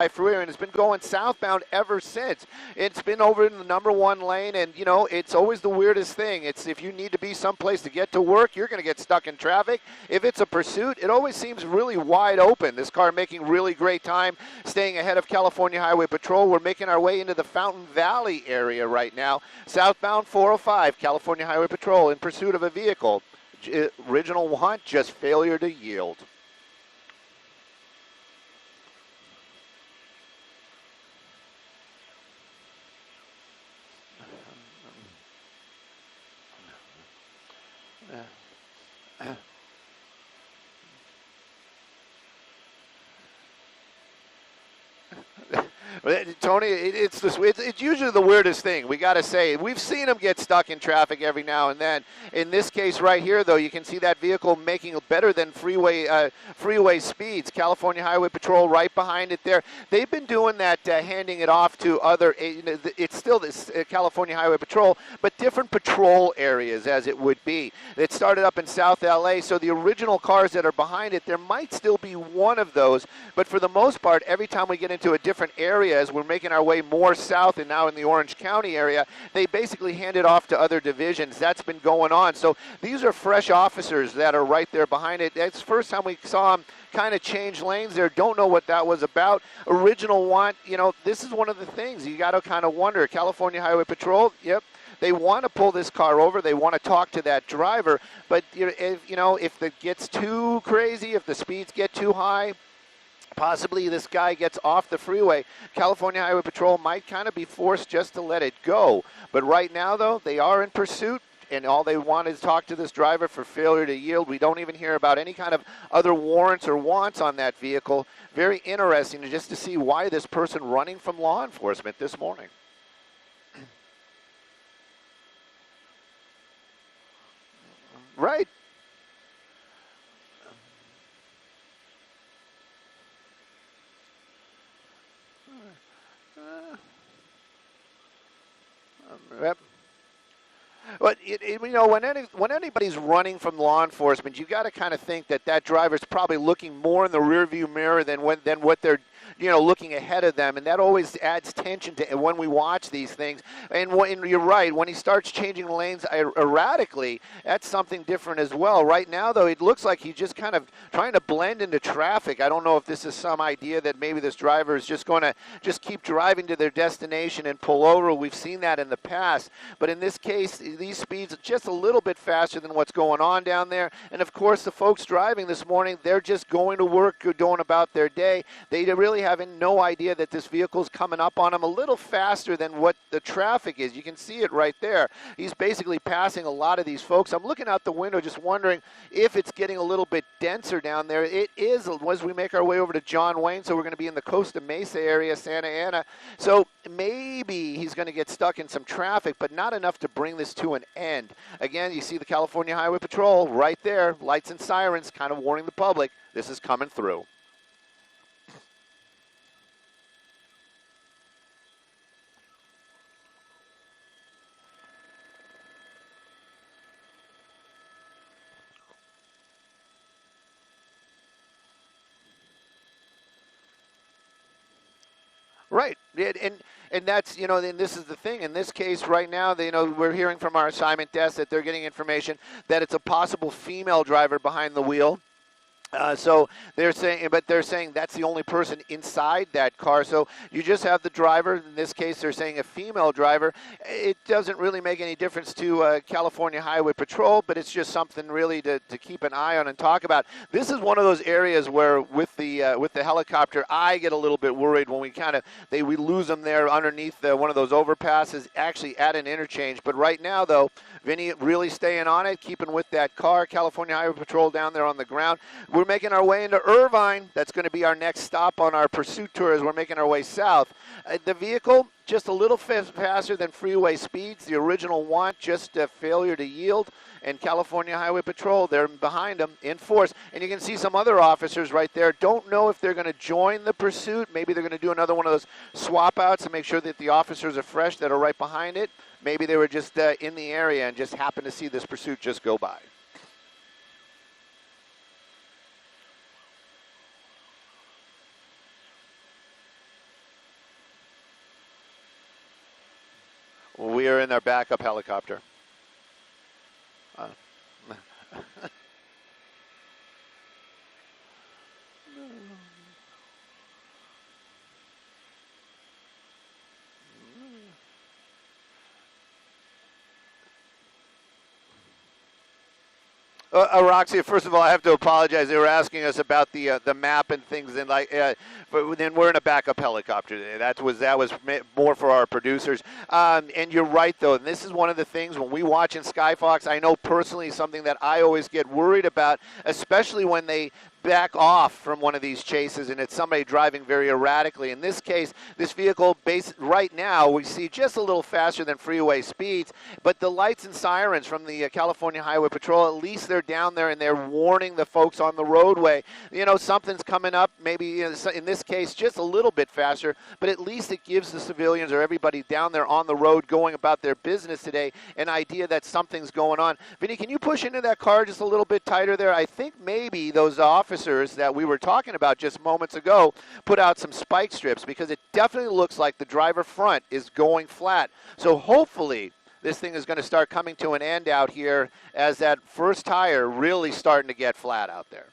Freeway, and it's been going southbound ever since. It's been over in the number 1 lane, and you know, it's always the weirdest thing. It's if you need to be someplace to get to work, you're going to get stuck in traffic. If it's a pursuit, it always seems really wide open. This car making really great time, staying ahead of California Highway Patrol. We're making our way into the Fountain Valley area right now. Southbound 405, California Highway Patrol in pursuit of a vehicle. Original want, just failure to yield. Tony, it's usually the weirdest thing. We got to say, we've seen them get stuck in traffic every now and then. In this case right here, though, you can see that vehicle making better than freeway speeds. California Highway Patrol right behind it there. They've been doing that, handing it off to other. It's still this California Highway Patrol, but different patrol areas as it would be. It started up in South LA, so the original cars that are behind it, there might still be one of those, but for the most part, every time we get into a different area, as we're making our way more south and now in the Orange County area, they basically hand it off to other divisions. That's been going on. So these are fresh officers that are right there behind it. That's the first time we saw them kind of change lanes there. Don't know what that was about. Original want, you know, this is one of the things you got to kind of wonder. California Highway Patrol, yep. They want to pull this car over. They want to talk to that driver. But, if it gets too crazy, if the speeds get too high, possibly this guy gets off the freeway, California Highway Patrol might kind of be forced just to let it go. But right now, though, they are in pursuit, and all they want is talk to this driver for failure to yield. We don't even hear about any kind of other warrants or wants on that vehicle. Very interesting just to see why this person running from law enforcement this morning. Right. Yep. But when anybody's running from law enforcement, you got to kind of think that driver's probably looking more in the rearview mirror than what they're looking ahead of them, and that always adds tension to when we watch these things. And you're right, when he starts changing lanes erratically, that's something different as well. Right now, though, it looks like he's just kind of trying to blend into traffic. I don't know if this is some idea that maybe this driver is just going to just keep driving to their destination and pull over. We've seen that in the past, but in this case, these speeds are just a little bit faster than what's going on down there. And of course, the folks driving this morning, they're just going to work, going about their day. They really having no idea that this vehicle's coming up on them a little faster than what the traffic is. You can see it right there. He's basically passing a lot of these folks. I'm looking out the window just wondering if it's getting a little bit denser down there. It is as we make our way over to John Wayne, so we're going to be in the Costa Mesa area, Santa Ana. So maybe he's going to get stuck in some traffic, but not enough to bring this to an end. Again, you see the California Highway Patrol right there, lights and sirens, kind of warning the public this is coming through. Right, and that's, and this is the thing. In this case right now, we're hearing from our assignment desk that they're getting information that it's a possible female driver behind the wheel. So they're saying that's the only person inside that car. So you just have the driver. In this case, they're saying a female driver. It doesn't really make any difference to California Highway Patrol, but it's just something really to keep an eye on and talk about. This is one of those areas where with the helicopter, I get a little bit worried when we lose them there underneath one of those overpasses, actually at an interchange. But right now, though, Vinny really staying on it, keeping with that car. California Highway Patrol down there on the ground. We're making our way into Irvine. That's going to be our next stop on our pursuit tour as we're making our way south. The vehicle, just a little faster than freeway speeds. The original want, just a failure to yield. And California Highway Patrol, they're behind them in force. And you can see some other officers right there. Don't know if they're going to join the pursuit. Maybe they're going to do another one of those swap outs to make sure that the officers are fresh that are right behind it. Maybe they were just in the area and just happened to see this pursuit just go by. We are in our backup helicopter. Uh, Roxy, first of all, I have to apologize. They were asking us about the map and things, and but then we're in a backup helicopter. That was more for our producers. And you're right, though. And this is one of the things when we watch in Skyfox. I know personally something that I always get worried about, especially when they back off from one of these chases and it's somebody driving very erratically. In this case, this vehicle, right now, we see just a little faster than freeway speeds, but the lights and sirens from the California Highway Patrol, at least they're down there and they're warning the folks on the roadway. You know, something's coming up, maybe in this case just a little bit faster, but at least it gives the civilians or everybody down there on the road going about their business today an idea that something's going on. Vinny, can you push into that car just a little bit tighter there? I think maybe those officers that we were talking about just moments ago put out some spike strips, because it definitely looks like the driver front is going flat. So hopefully this thing is going to start coming to an end out here as that first tire really starting to get flat out there.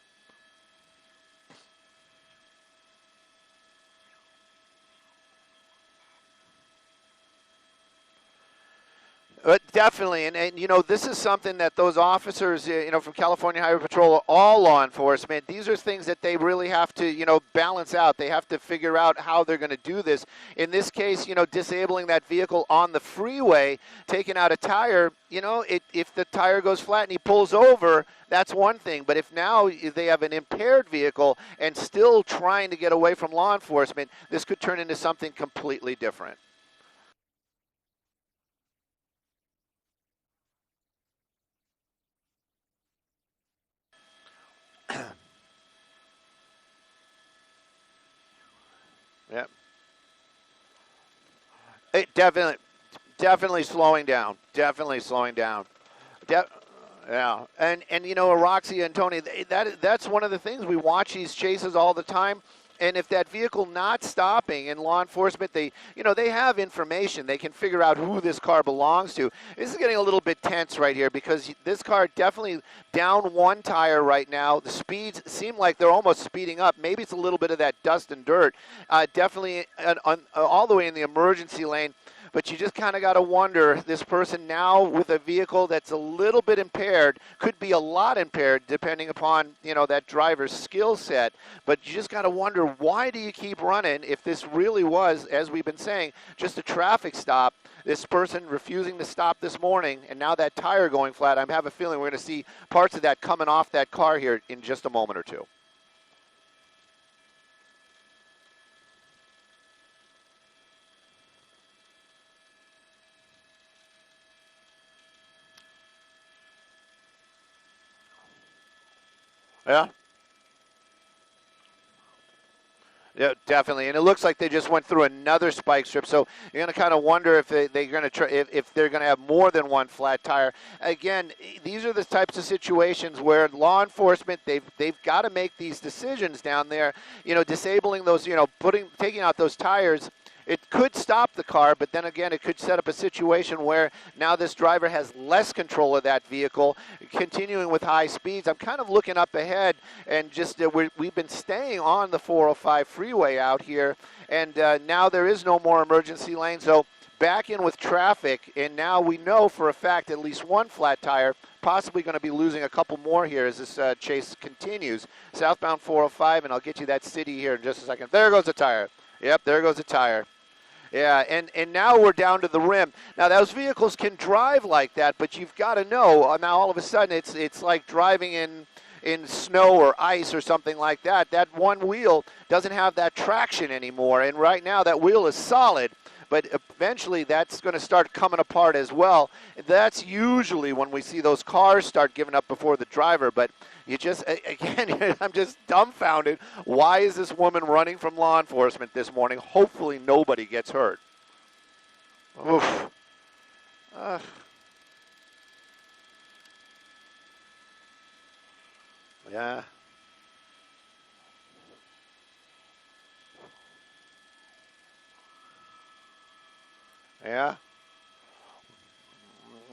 Definitely, and you know, this is something that those officers, you know, from California Highway Patrol, all law enforcement, these are things that they really have to, you know, balance out. They have to figure out how they're going to do this. In this case, you know, disabling that vehicle on the freeway, taking out a tire, you know, if the tire goes flat and he pulls over, that's one thing. But if now they have an impaired vehicle and still trying to get away from law enforcement, this could turn into something completely different. Yeah. It definitely slowing down. Definitely slowing down. Yeah, and you know, Roxy and Tony, that's one of the things. We watch these chases all the time, and if that vehicle not stopping, and law enforcement, they have information. They can figure out who this car belongs to. This is getting a little bit tense right here, because this car definitely down one tire right now. The speeds seem like they're almost speeding up. Maybe it's a little bit of that dust and dirt. Definitely all the way in the emergency lane. But you just kind of got to wonder, this person now with a vehicle that's a little bit impaired, could be a lot impaired depending upon, you know, that driver's skill set. But you just got to wonder, why do you keep running if this really was, as we've been saying, just a traffic stop? This person refusing to stop this morning, and now that tire going flat. I have a feeling we're going to see parts of that coming off that car here in just a moment or two. Yeah. Yeah, definitely, and it looks like they just went through another spike strip. So you're going to kind of wonder if they're going to try, if they're going to have more than one flat tire. Again, these are the types of situations where law enforcement they've got to make these decisions down there. You know, disabling those, you know, taking out those tires. It could stop the car, but then again, it could set up a situation where now this driver has less control of that vehicle, continuing with high speeds. I'm kind of looking up ahead, and just we've been staying on the 405 freeway out here, and now there is no more emergency lane, so back in with traffic, and now we know for a fact at least one flat tire, possibly going to be losing a couple more here as this chase continues. Southbound 405, and I'll get you that city here in just a second. There goes the tire. Yep, there goes the tire. Yeah, and now we're down to the rim. Now, those vehicles can drive like that, but you've got to know, now all of a sudden it's like driving in snow or ice or something like that. That one wheel doesn't have that traction anymore, and right now that wheel is solid, but eventually that's going to start coming apart as well. That's usually when we see those cars start giving up before the driver, but you just, again, I'm just dumbfounded. Why is this woman running from law enforcement this morning? Hopefully nobody gets hurt. Oof. Yeah. Yeah.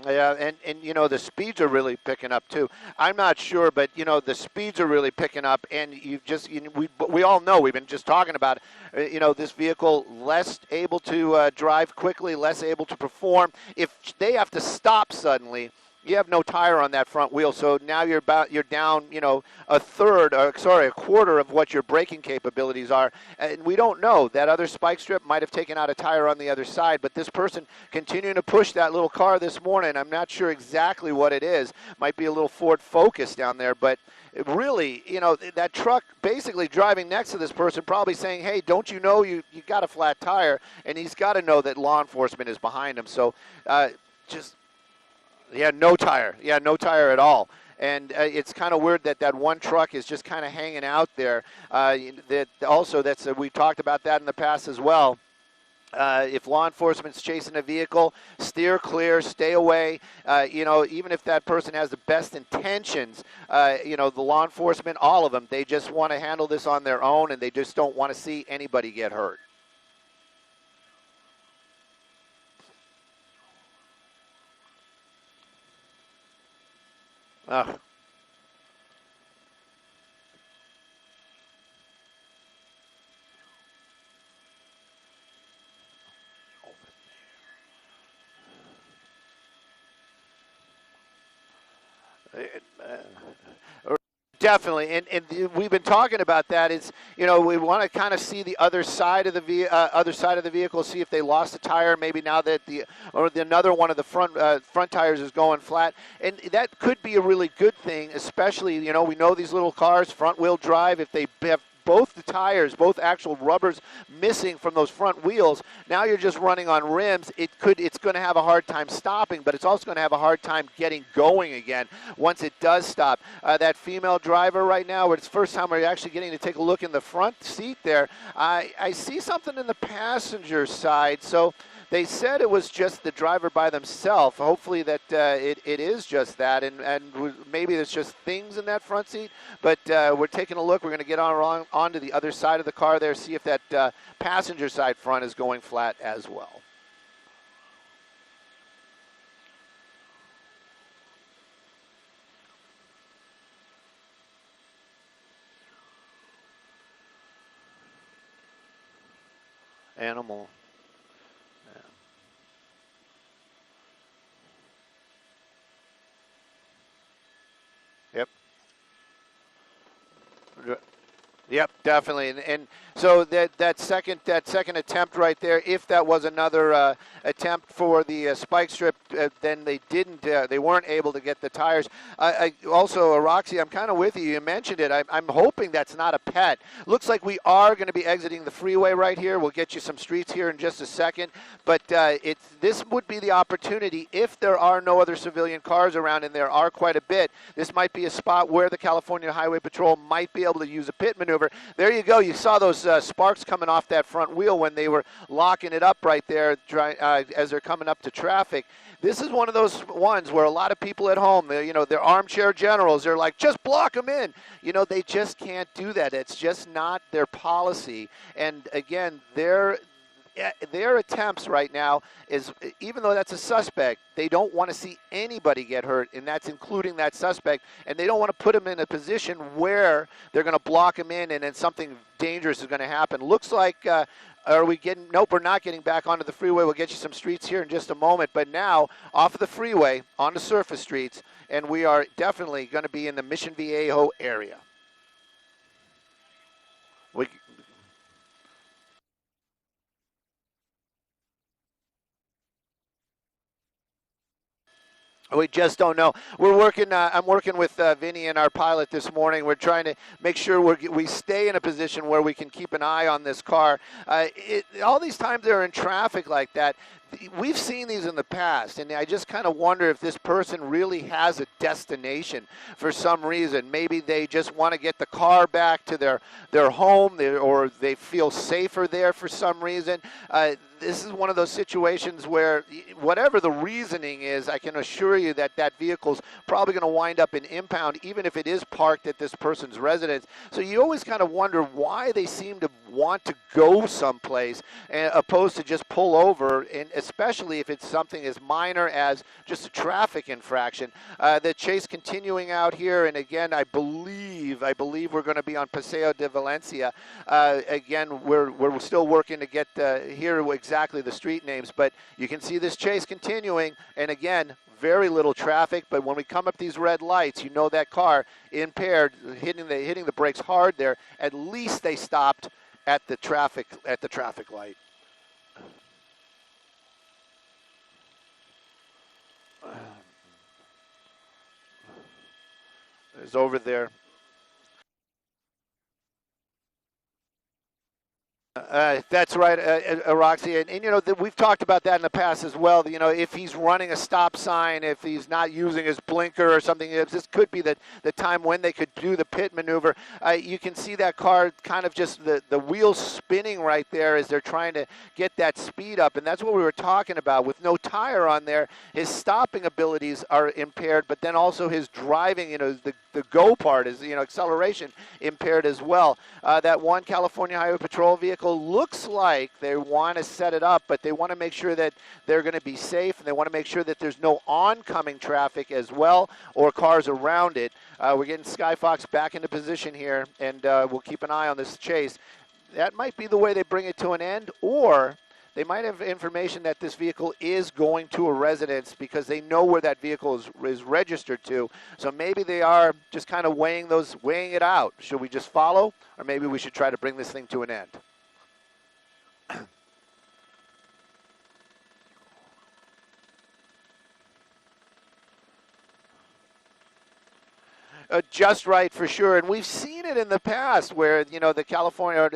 Yeah, and you know, the speeds are really picking up too. I'm not sure, but you know, the speeds are really picking up, and we all know, we've been just talking about it, you know, this vehicle less able to drive quickly, less able to perform. If they have to stop suddenly, you have no tire on that front wheel, so now you're down, you know, a quarter of what your braking capabilities are. And we don't know. That other spike strip might have taken out a tire on the other side, but this person continuing to push that little car this morning, I'm not sure exactly what it is. Might be a little Ford Focus down there, but really, you know, that truck basically driving next to this person, probably saying, hey, don't you know you got a flat tire? And he's got to know that law enforcement is behind him. So just... Yeah, no tire. Yeah, no tire at all. And it's kind of weird that that one truck is just kind of hanging out there. We talked about that in the past as well. If law enforcement's chasing a vehicle, steer clear, stay away. You know, even if that person has the best intentions, you know, the law enforcement, all of them, they just want to handle this on their own, and they just don't want to see anybody get hurt. Ugh. Definitely, and we've been talking about that. It's, you know, we want to kind of see the other side of the vehicle, see if they lost a tire. Maybe now that another one of the front tires is going flat, and that could be a really good thing. Especially, you know, we know these little cars, front wheel drive. If they have both the tires, both actual rubbers missing from those front wheels, now you're just running on rims. It's going to have a hard time stopping, but it's also going to have a hard time getting going again once it does stop. That female driver right now, it's the first time we're actually getting to take a look in the front seat there. I see something in the passenger side, so they said it was just the driver by themselves. Hopefully that it is just that, and maybe there's just things in that front seat. But we're taking a look. We're going to get onto the other side of the car there, see if that passenger side front is going flat as well. Animal. Yep. Yep, definitely, and so that second attempt right there, if that was another attempt for the spike strip, then they weren't able to get the tires. Also, Roxy, I'm kind of with you. You mentioned it. I'm hoping that's not a pet. Looks like we are going to be exiting the freeway right here. We'll get you some streets here in just a second, but this would be the opportunity if there are no other civilian cars around, and there are quite a bit. This might be a spot where the California Highway Patrol might be able to use a pit maneuver. There you go. You saw those sparks coming off that front wheel when they were locking it up right there as they're coming up to traffic. This is one of those ones where a lot of people at home, you know, they're armchair generals. They're like, just block them in. You know, they just can't do that. It's just not their policy. And again, their attempts right now is, even though that's a suspect, they don't want to see anybody get hurt, and that's including that suspect, and they don't want to put him in a position where they're going to block him in and then something dangerous is going to happen. Looks like, nope, we're not getting back onto the freeway. We'll get you some streets here in just a moment, but now off of the freeway, on the surface streets, and we are definitely going to be in the Mission Viejo area. We just don't know. We're working. I'm working with Vinny and our pilot this morning. We're trying to make sure we stay in a position where we can keep an eye on this car. All these times they're in traffic like that, we've seen these in the past, and I just kind of wonder if this person really has a destination for some reason. Maybe they just want to get the car back to their home, or they feel safer there for some reason. This is one of those situations where, whatever the reasoning is, I can assure you that that vehicle's probably going to wind up in impound, even if it is parked at this person's residence. So you always kind of wonder why they seem to want to go someplace opposed to just pull over, and especially if it's something as minor as just a traffic infraction. The chase continuing out here, and again, I believe we're going to be on Paseo de Valencia. Again, we're still working to get here exactly the street names, but you can see this chase continuing, and again, very little traffic. But when we come up these red lights, you know that car impaired, hitting the brakes hard there. At least they stopped at the traffic light. It's over there. That's right, Roxy, and you know we've talked about that in the past as well. You know, if he's running a stop sign, if he's not using his blinker or something, this could be the time when they could do the pit maneuver. You can see that car kind of just the wheels spinning right there as they're trying to get that speed up, and that's what we were talking about. With no tire on there, his stopping abilities are impaired, but then also his driving, you know, the go part is, you know, acceleration impaired as well. That one California Highway Patrol vehicle looks like they want to set it up, but they want to make sure that they're going to be safe, and they want to make sure that there's no oncoming traffic as well or cars around it. We're getting Skyfox back into position here, and we'll keep an eye on this chase. That might be the way they bring it to an end, or they might have information that this vehicle is going to a residence because they know where that vehicle is registered to. So maybe they are just kind of weighing it out. Should we just follow, or maybe we should try to bring this thing to an end? Just right for sure, and we've seen it in the past where, you know, the California,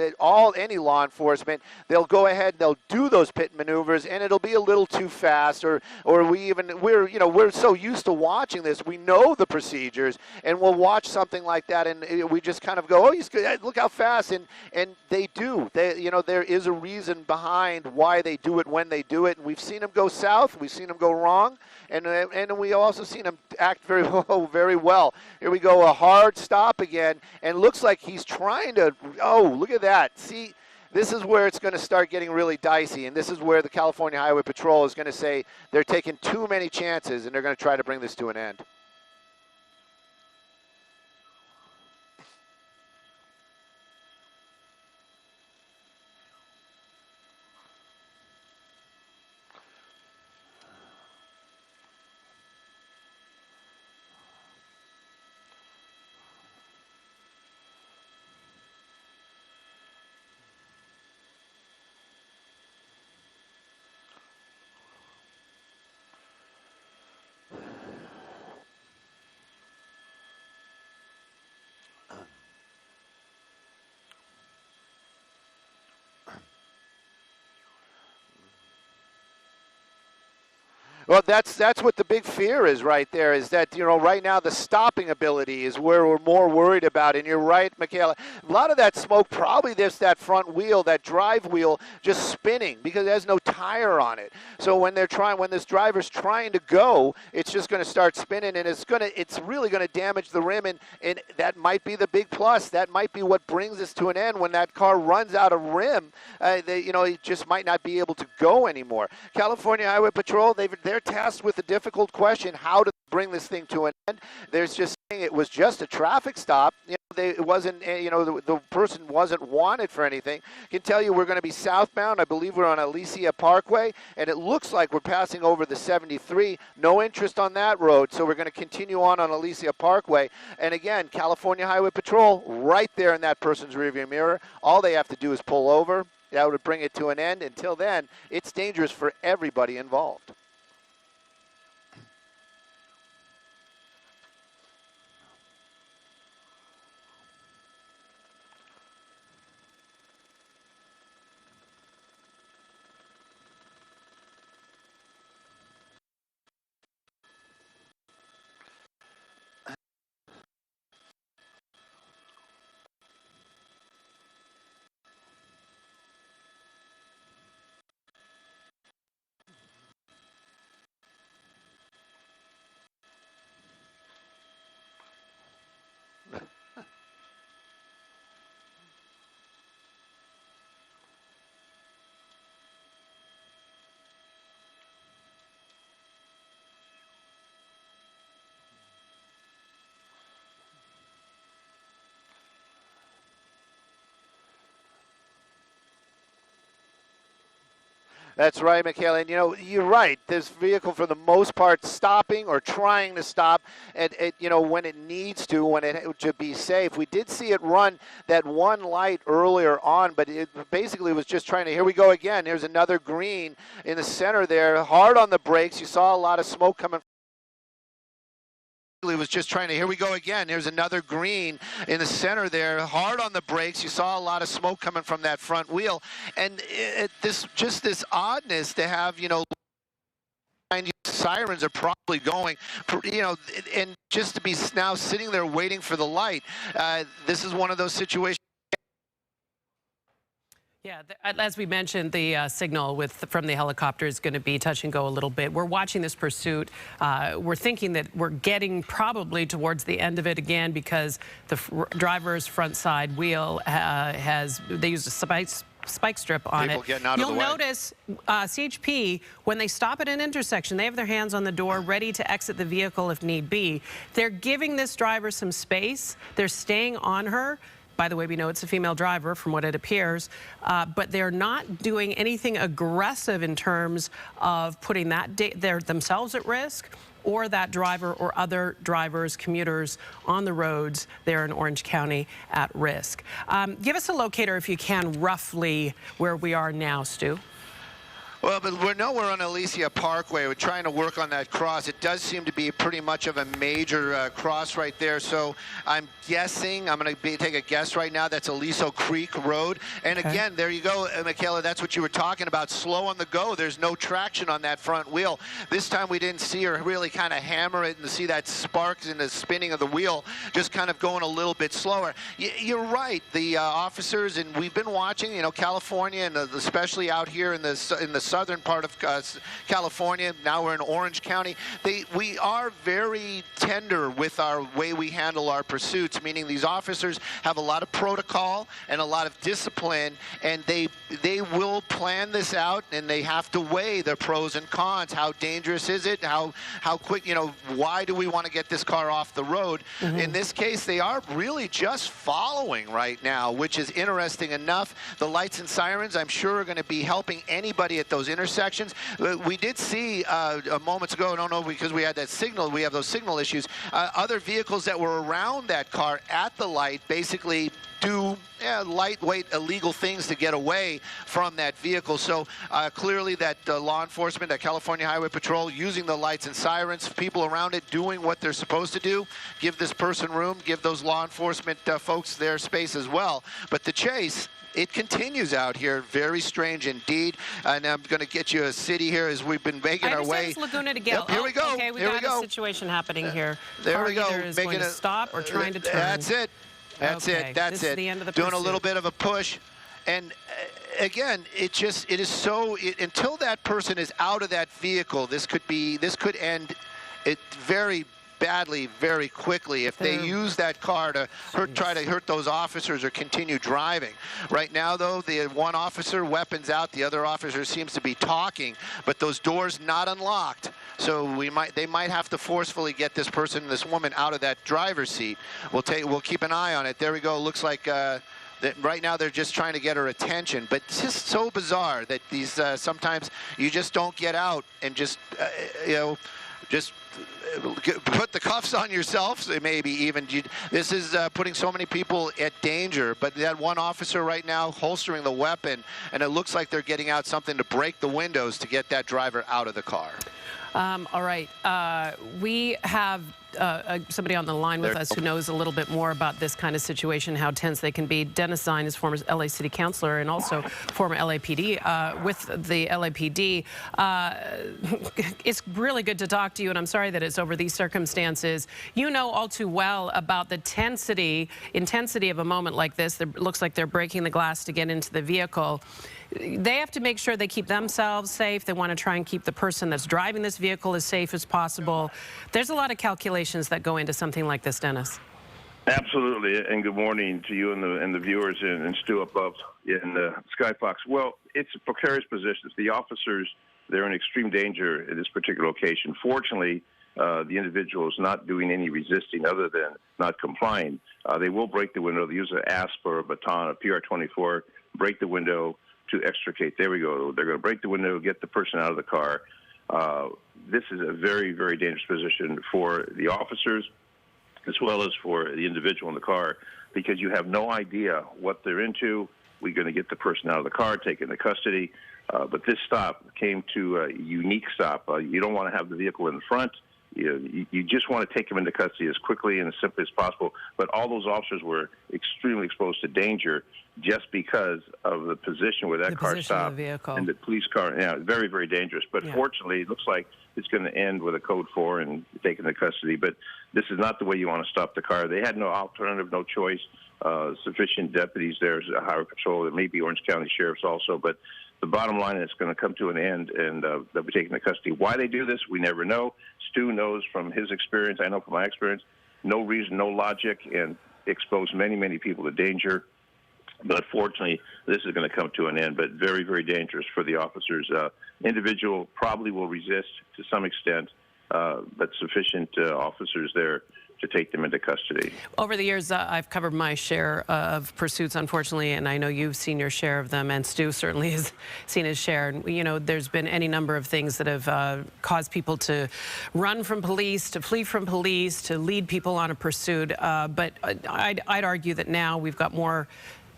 any law enforcement, they'll go ahead and they'll do those pit maneuvers, and it'll be a little too fast, or we're so used to watching this, we know the procedures, and we'll watch something like that, and we just kind of go, oh, he's good, look how fast, and they do. You know, there is a reason behind why they do it when they do it, and we've seen them go south, we've seen them go wrong, and we also seen him act very well. Here we go, a hard stop again, and looks like he's trying to, oh, look at that. See, this is where it's going to start getting really dicey, and this is where the California Highway Patrol is going to say they're taking too many chances, and they're going to try to bring this to an end. Well, that's what the big fear is right there, is that, you know, right now the stopping ability is where we're more worried about. And you're right, Michaela. A lot of that smoke, probably that front wheel, that drive wheel, just spinning because it has no tire on it. So when this driver's trying to go, it's just going to start spinning, and it's really going to damage the rim, and that might be the big plus. That might be what brings us to an end when that car runs out of rim. It just might not be able to go anymore. California Highway Patrol, they're tasked with the difficult question: how to bring this thing to an end. There's just saying it was just a traffic stop. It wasn't. The person wasn't wanted for anything. I can tell you we're going to be southbound. I believe we're on Alicia Parkway, and it looks like we're passing over the 73. No interest on that road, so we're going to continue on Alicia Parkway. And again, California Highway Patrol right there in that person's rearview mirror. All they have to do is pull over. That would bring it to an end. Until then, it's dangerous for everybody involved. That's right, Michaela. And, you're right. This vehicle, for the most part, stopping or trying to stop when it needs to, to be safe. We did see it run that one light earlier on, but it basically was just trying to, here we go again. There's another green in the center there, hard on the brakes. You saw a lot of smoke coming. Was just trying to, here we go again. There's another green in the center there, hard on the brakes. You saw a lot of smoke coming from that front wheel. And this oddness to have, sirens are probably going, and just to be now sitting there waiting for the light. This is one of those situations. Yeah, as we mentioned, the signal from the helicopter is going to be touch and go a little bit. We're watching this pursuit. We're thinking that we're getting probably towards the end of it again because the driver's front side wheel they used a spike strip on it. You'll notice CHP, when they stop at an intersection, they have their hands on the door ready to exit the vehicle if need be. They're giving this driver some space. They're staying on her. By the way, we know it's a female driver from what it appears, but they're not doing anything aggressive in terms of putting themselves at risk or that driver or other drivers, commuters on the roads there in Orange County at risk. Give us a locator if you can, roughly where we are now, Stu. Well, but we're on Alicia Parkway. We're trying to work on that cross. It does seem to be pretty much of a major cross right there. So I'm guessing, I'm going to take a guess right now, that's Aliso Creek Road. And okay. Again, there you go, Michaela, that's what you were talking about. Slow on the go. There's no traction on that front wheel. This time we didn't see her really kind of hammer it and see that sparks in the spinning of the wheel, just kind of going a little bit slower. You're right. The officers, and we've been watching, California, and especially out here in the southern part of California. Now we're in Orange County. We are very tender with our way we handle our pursuits, meaning these officers have a lot of protocol and a lot of discipline, and they will plan this out, and they have to weigh the pros and cons. How dangerous is it? How quick, why do we want to get this car off the road? Mm-hmm. In this case, they are really just following right now, which is interesting enough. The lights and sirens, I'm sure, are going to be helping anybody at those intersections. We did see moments ago, I don't know, because we had that signal, we have those signal issues, other vehicles that were around that car at the light basically do lightweight illegal things to get away from that vehicle. So clearly that law enforcement, that California Highway Patrol, using the lights and sirens, people around it doing what they're supposed to do, give this person room, give those law enforcement folks their space as well. But the chase, it continues out here. Very strange indeed. And I'm going to get you a city here as we've been making our way. It's Laguna de Gil. Yep, here we go. Okay, we got a situation happening here. There we go. Car either is going to stop or trying to turn. That's it. That's it. That's it. The end of the Doing pursuit. a little bit of a push. And again, it is so, until that person is out of that vehicle, this could end it very badly very quickly if they use that car to try to hurt those officers or continue driving. Right now, though, the one officer, weapons out, the other officer seems to be talking, but those doors not unlocked. So they might have to forcefully get this person, this woman, out of that driver's seat. We'll keep an eye on it. There we go. Looks like right now they're just trying to get her attention, but it's just so bizarre that these sometimes you just don't get out and just just put the cuffs on yourself, maybe even. This is putting so many people at danger, but that one officer right now holstering the weapon, and it looks like they're getting out something to break the windows to get that driver out of the car. All right. We have somebody on the line with us who knows a little bit more about this kind of situation, how tense they can be. Dennis Zine is former LA City Councilor and also former LAPD with the LAPD. It's really good to talk to you, and I'm sorry that it's over these circumstances. You know all too well about the intensity of a moment like this. It looks like they're breaking the glass to get into the vehicle. They have to make sure they keep themselves safe. They want to try and keep the person that's driving this vehicle as safe as possible. There's a lot of calculations that go into something like this, Dennis. Absolutely, and good morning to you and the viewers and Stu above in Skyfox. Well, it's a precarious position. The officers, they're in extreme danger at this particular location. Fortunately, the individual is not doing any resisting other than not complying. They will break the window. They use an asp or a baton, a PR-24, break the window. to extricate. There we go. They're going to break the window, get the person out of the car. This is a very, very dangerous position for the officers as well as for the individual in the car, because you have no idea what they're into. We're going to get the person out of the car, take into custody. But this stop came to a unique stop. You don't want to have the vehicle in front. You just want to take them into custody as quickly and as simply as possible. But all those officers were extremely exposed to danger just because of the position where that car stopped and the police car. Yeah, very, very dangerous. But fortunately, it looks like it's going to end with a code 4 and taken into custody. But this is not the way you want to stop the car. They had no alternative, no choice. Sufficient deputies there, highway patrol. There may be Orange County sheriffs also, but the bottom line is it's going to come to an end, and they'll be taken into custody. Why they do this, we never know. Stu knows from his experience. I know from my experience. No reason, no logic, and expose many, many people to danger. But fortunately, this is going to come to an end, but very, very dangerous for the officers. Individual probably will resist to some extent, but sufficient officers there to take them into custody. Over the years, I've covered my share of pursuits, unfortunately, and I know you've seen your share of them, and Stu certainly has seen his share. And, you know, there's been any number of things that have caused people to run from police, to flee from police, to lead people on a pursuit. But I'd argue that now we've got more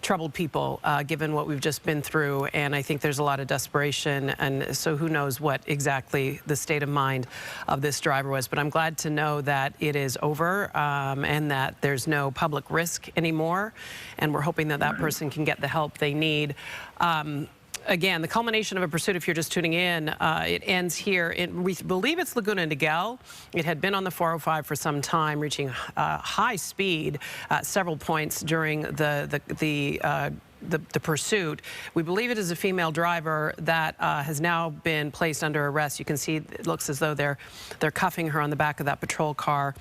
troubled people, given what we've just been through, and I think there's a lot of desperation, and so who knows what exactly the state of mind of this driver was. But I'm glad to know that it is over, and that there's no public risk anymore, and we're hoping that that person can get the help they need. Again, the culmination of a pursuit, if you're just tuning in, it ends here. We believe it's Laguna Niguel. It had been on the 405 for some time, reaching high speed at several points during the pursuit. We believe it is a female driver that has now been placed under arrest. You can see it looks as though they're cuffing her on the back of that patrol car.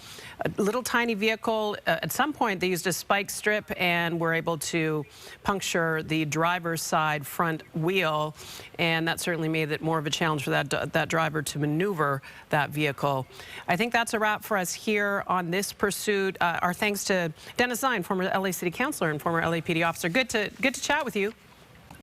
A little tiny vehicle. At some point, they used a spike strip and were able to puncture the driver's side front wheel, and that certainly made it more of a challenge for that driver to maneuver that vehicle. I think that's a wrap for us here on this pursuit. Our thanks to Dennis Zine, former LA City Councilor and former LAPD officer. Good to chat with you.